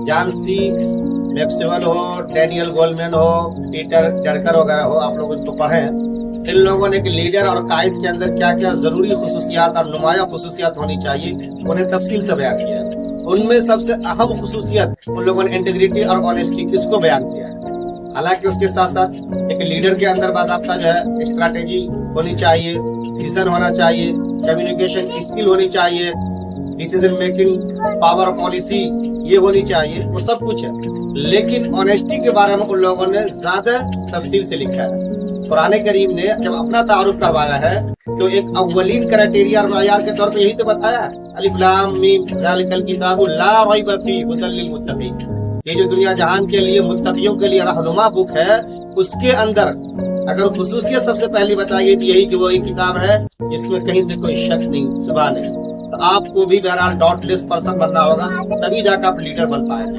John C Maxwell हो, Daniel Goleman हो, Peter Drucker वगैरह हो, आप लोग इनको पढ़ें। इन लोगों ने कि लीडर और कायद के अंदर क्या क्या जरूरी खुसूसियात और नुमाया खुसूसियात होनी चाहिए उन्हें तफसील से बयान किया है। उनमें सबसे अहम खुसूसियत उन लोगों ने इंटीग्रिटी और ऑनेस्टी इसको बयान किया है। हालांकि उसके साथ साथ एक लीडर के अंदर बाकायदा जो है स्ट्रैटेजी होनी चाहिए, विजन होना चाहिए, कम्युनिकेशन स्किल होनी चाहिए, डिसीजन मेकिंग पावर पॉलिसी ये होनी चाहिए, वो सब कुछ है। लेकिन ऑनेस्टी के बारे में उन लोगों ने ज्यादा तफसील से लिखा है। कुरान करीम ने जब अपना तारुफ करवाया है तो एक अव्वलीन क्राइटेरिया और मयार के तौर पे यही तो बताया है, अलिफ लाम मीम ज़ालिकल किताबु ला रैब फीह हुदल लिल मुत्तकीन। ये जो दुनिया जहान के लिए मुत्तकियों के लिए रहनुमा बुक है, उसके अंदर अगर खुसूसियत सबसे पहली बताई गई तो यही कि वो एक किताब है जिसमें कहीं से कोई शक नहीं, सुभान है। तो आपको भी बहरहाल डॉटलेस पर्सन बनना होगा, तभी जाकर आप लीडर बन पाएंगे।